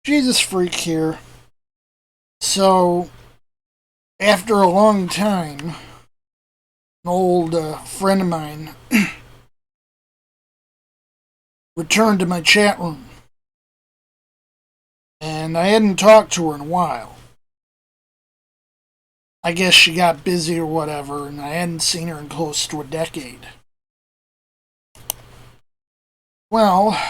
Jesus Freak here. So, after a long time, an old friend of mine returned to my chat room, and I hadn't talked to her in a while. I guess she got busy or whatever, and I hadn't seen her in close to a decade. Well,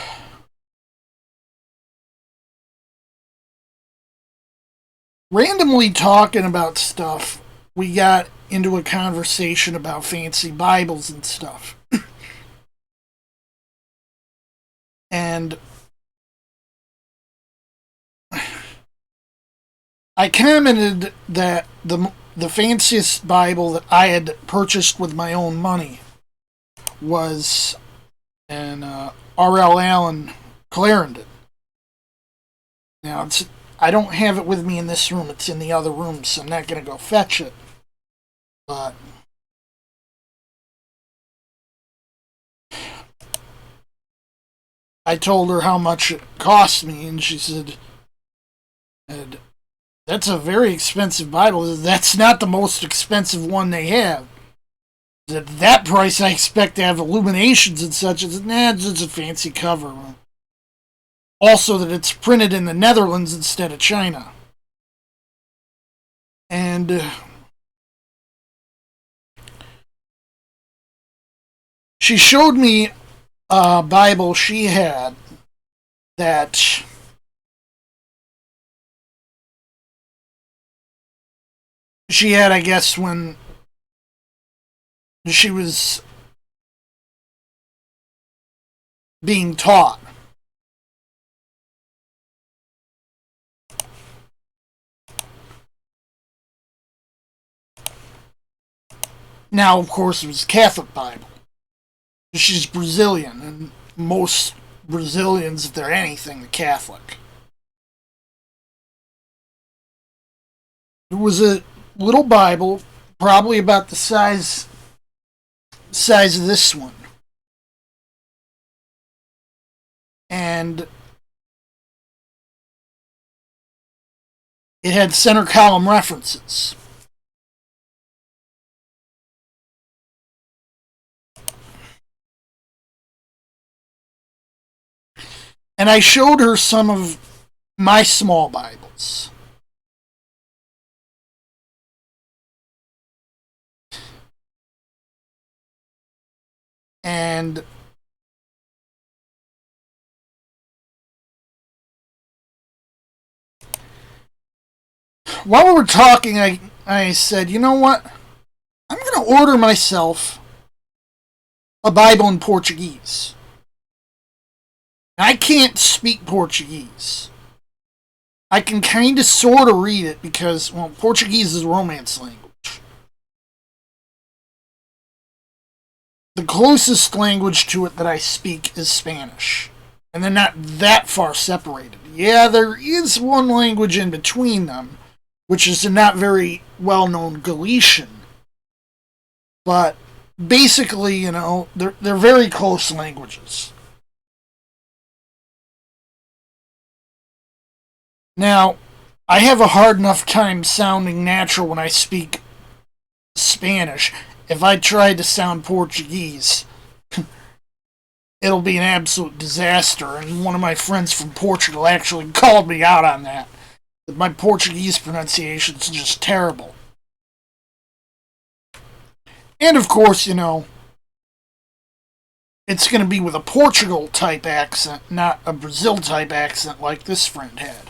randomly talking about stuff, we got into a conversation about fancy Bibles and stuff. And I commented that the fanciest Bible that I had purchased with my own money was an R.L. Allen Clarendon. Now, I don't have it with me in this room. It's in the other room, so I'm not going to go fetch it. But I told her how much it cost me, and she said, "That's a very expensive Bible. That's not the most expensive one they have. At that price, I expect to have illuminations and such." I said, "Nah, it's just a fancy cover. Also, that it's printed in the Netherlands instead of China." And she showed me a Bible she had that she had, I guess, when she was being taught. Now, of course, it was a Catholic Bible. She's Brazilian, and most Brazilians, if they're anything, are Catholic. It was a little Bible, probably about the size of this one. And it had center column references. And I showed her some of my small Bibles. And while we were talking, I said, you know what? I'm going to order myself a Bible in Portuguese. I can't speak Portuguese. I can kind of sort of read it because, well, Portuguese is a Romance language. The closest language to it that I speak is Spanish. And they're not that far separated. Yeah, there is one language in between them, which is a not very well known Galician. But basically, you know, they're very close languages. Now, I have a hard enough time sounding natural when I speak Spanish. If I try to sound Portuguese, it'll be an absolute disaster. And one of my friends from Portugal actually called me out on that. That my Portuguese pronunciation is just terrible. And of course, you know, it's going to be with a Portugal type accent, not a Brazil type accent like this friend had.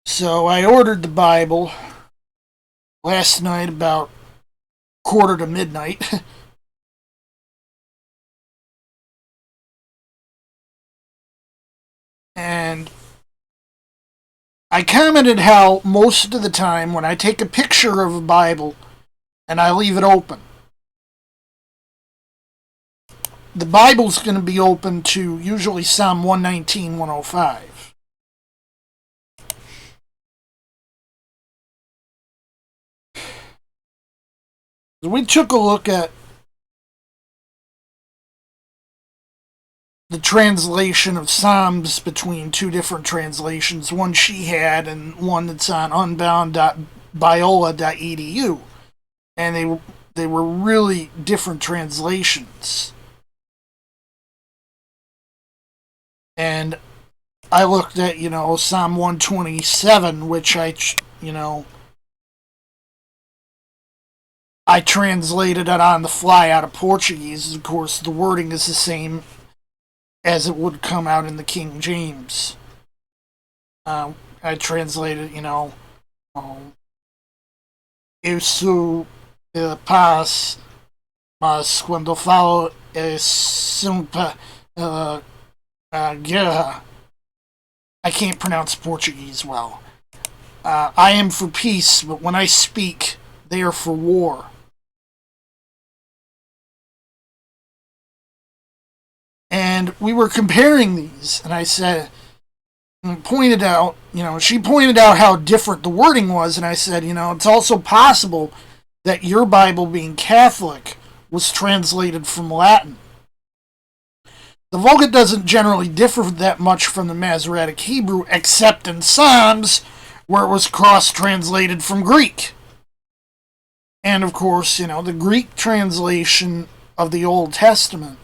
So I ordered the Bible last night about quarter to midnight. And I commented how most of the time when I take a picture of a Bible and I leave it open, the Bible's going to be open to usually Psalm 119, 105. We took a look at the translation of Psalms between two different translations, one she had and one that's on unbound.biola.edu. And they were really different translations. And I looked at, Psalm 127, which I translated it on the fly out of Portuguese. Of course, the wording is the same as it would come out in the King James. I translated, Isso paz, mas quando falo é sempre guerra. I can't pronounce Portuguese well. I am for peace, but when I speak, they are for war. And we were comparing these, and I said, pointed out, she pointed out how different the wording was, and I said, it's also possible that your Bible, being Catholic, was translated from Latin. The Vulgate doesn't generally differ that much from the Masoretic Hebrew, except in Psalms, where it was cross-translated from Greek. And of course, the Greek translation of the Old Testament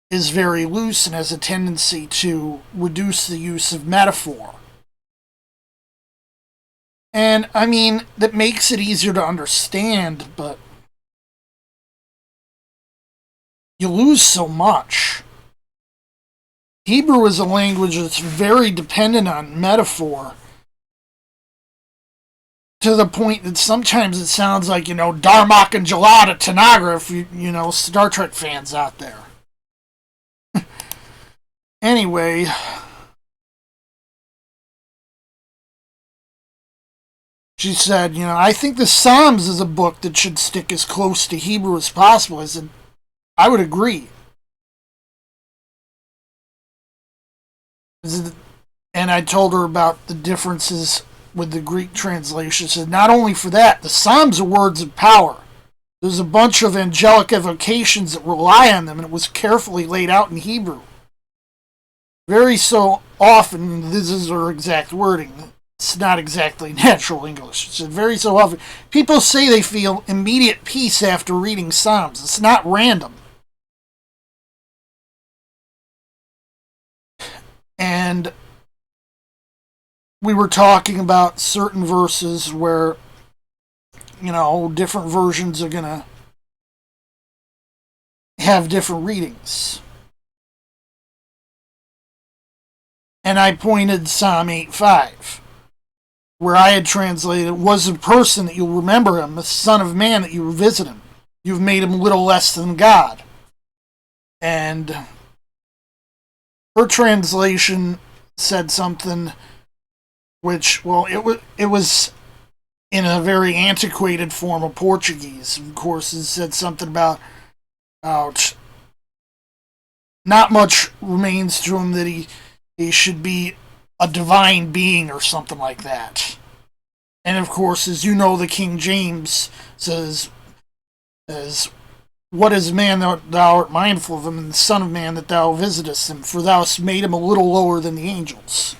is very loose and has a tendency to reduce the use of metaphor. And, that makes it easier to understand, but you lose so much. Hebrew is a language that's very dependent on metaphor, to the point that sometimes it sounds like, Darmok and Jalada Tanagra, if Star Trek fans out there. Anyway, she said, I think the Psalms is a book that should stick as close to Hebrew as possible. I said, I would agree. And I told her about the differences with the Greek translation. She said, not only for that, the Psalms are words of power. There's a bunch of angelic evocations that rely on them, and it was carefully laid out in Hebrew. Very so often, this is her exact wording, it's not exactly natural English. She said, very so often, people say they feel immediate peace after reading Psalms. It's not random. And we were talking about certain verses where, different versions are going to have different readings. And I pointed Psalm 8:5, where I had translated, was a person that you'll remember him, the Son of Man that you visit him. You've made him little less than God. And her translation said something which, it was in a very antiquated form of Portuguese. Of course, it said something about not much remains to him that he should be a divine being or something like that. And of course, as you know, the King James says, what is man that thou art mindful of him, and the Son of Man that thou visitest him? For thou hast made him a little lower than the angels.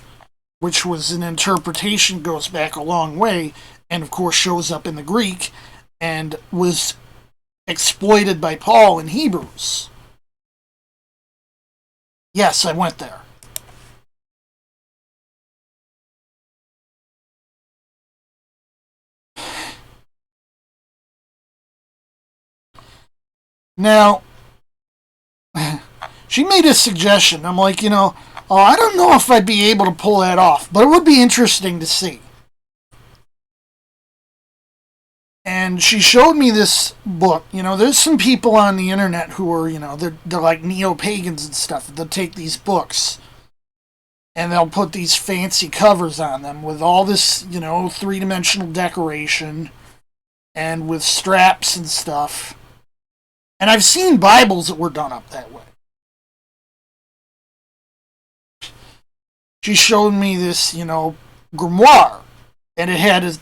Which was an interpretation, goes back a long way, and of course shows up in the Greek, and was exploited by Paul in Hebrews. Yes, I went there. Now, she made a suggestion. I'm like, I don't know if I'd be able to pull that off, but it would be interesting to see. And she showed me this book. There's some people on the internet who are, they're like neo-pagans and stuff. They'll take these books and they'll put these fancy covers on them with all this, three-dimensional decoration and with straps and stuff. And I've seen Bibles that were done up that way. She showed me this, grimoire, and it had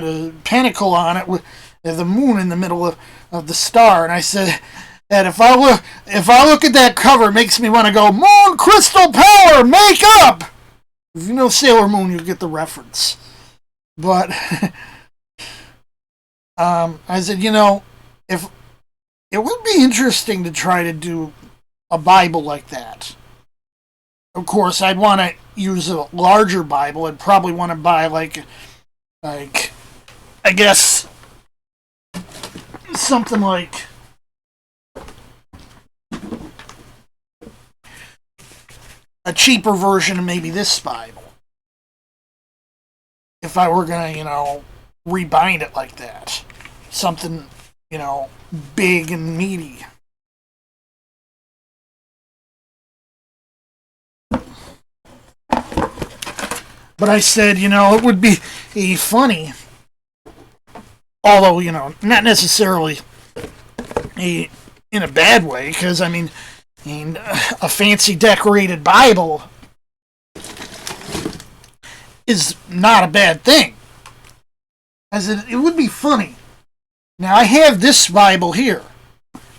a pinnacle on it with the moon in the middle of the star. And I said, And if I look at that cover, it makes me want to go, Moon Crystal Power, make up! If you know Sailor Moon, you'll get the reference. But I said, if it would be interesting to try to do a Bible like that. Of course, I'd want to use a larger Bible. I'd probably want to buy like I guess something like a cheaper version of maybe this Bible. If I were gonna, rebind it like that. Something, big and meaty. But I said, it would be funny, although, not necessarily in a bad way, because, I mean, a fancy decorated Bible is not a bad thing. I said, it would be funny. Now, I have this Bible here,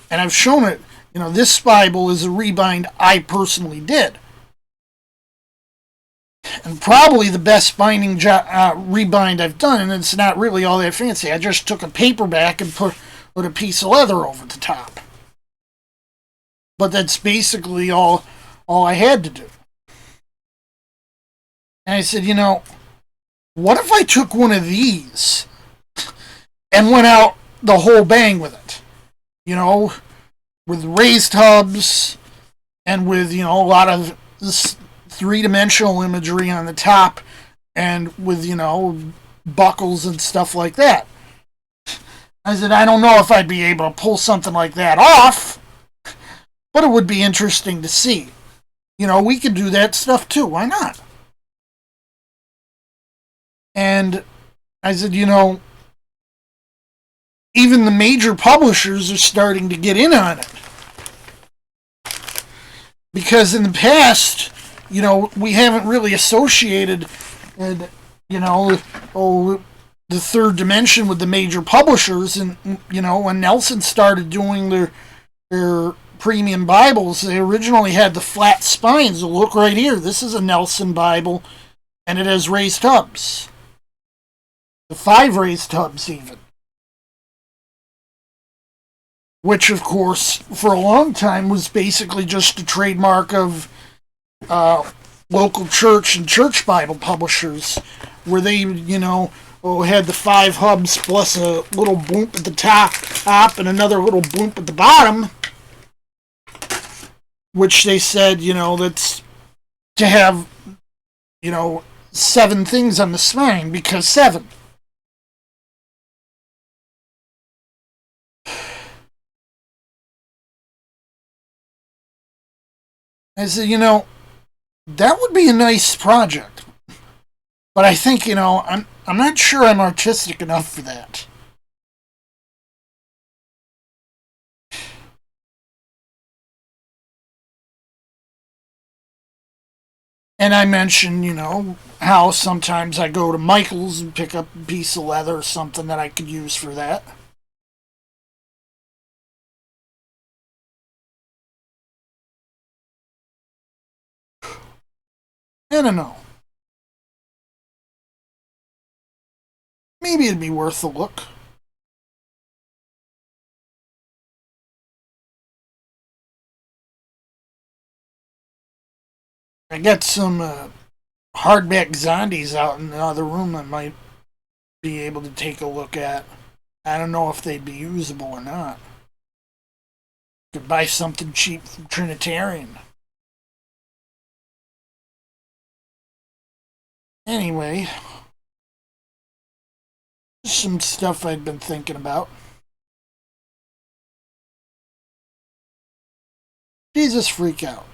and I've shown it. This Bible is a rebind I personally did. And probably the best binding rebind I've done, and it's not really all that fancy. I just took a paperback and put a piece of leather over the top. But that's basically all I had to do. And I said, what if I took one of these and went out the whole bang with it? With raised hubs and with, a lot of this three-dimensional imagery on the top and with, buckles and stuff like that. I said, I don't know if I'd be able to pull something like that off, but it would be interesting to see. We could do that stuff too. Why not? And I said, even the major publishers are starting to get in on it. Because in the past, we haven't really associated, the third dimension with the major publishers. And, when Nelson started doing their premium Bibles, they originally had the flat spines. Look right here. This is a Nelson Bible, and it has raised hubs. The 5 raised hubs, even. Which, of course, for a long time was basically just a trademark of local church and church Bible publishers, where they, had the 5 hubs plus a little boomp at the top and another little boomp at the bottom, which they said, that's to have, 7 things on the spine, because 7. I said, that would be a nice project. But I think, I'm not sure I'm artistic enough for that. And I mentioned, how sometimes I go to Michael's and pick up a piece of leather or something that I could use for that. I don't know. Maybe it'd be worth a look. I got some hardback Zondies out in the other room I might be able to take a look at. I don't know if they'd be usable or not. Could buy something cheap from Trinitarian. Anyway, some stuff I'd been thinking about. Jesus freak out.